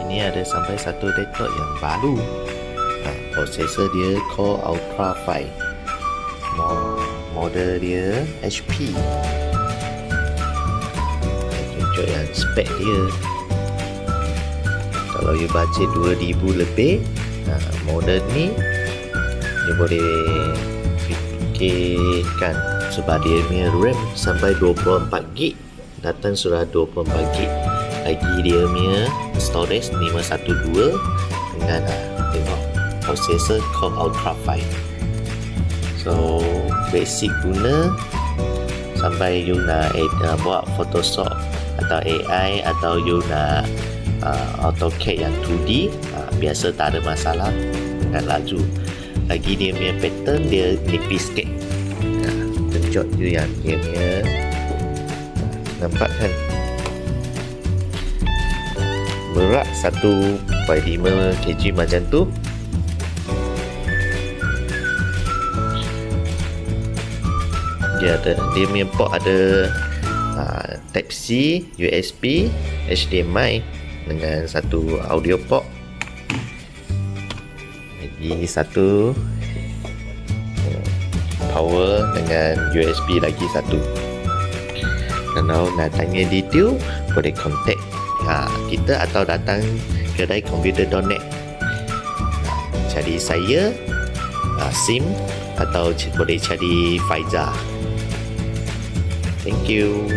ini ada sampai satu laptop yang baru. Prosesor dia Core Ultra 5, model dia HP. Tunjuk yang spek dia. Kalau you budget 2000 lebih, model ni you boleh fikirkan sebab dia punya RAM sampai 24GB, datang sudah 24GB. Lagi dia punya storage 512 dengan tengok prosesor Core Ultra 5. So basic guna sampai you nak buat Photoshop atau AI atau you nak AutoCAD yang 2D, biasa tak ada masalah dengan laju. Lagi dia punya pattern dia nipis sikit. Tunjuk you yang dia punya, nampak kan, berat 1.5 kg macam tu. Dia punya port ada Type C, USB, HDMI dengan satu audio port. Lagi satu power dengan USB lagi satu. Kalau nak tanya detail, boleh contact kita atau datang kedai computer.net. Cari saya, SIM, atau boleh cari Faizal. Thank you.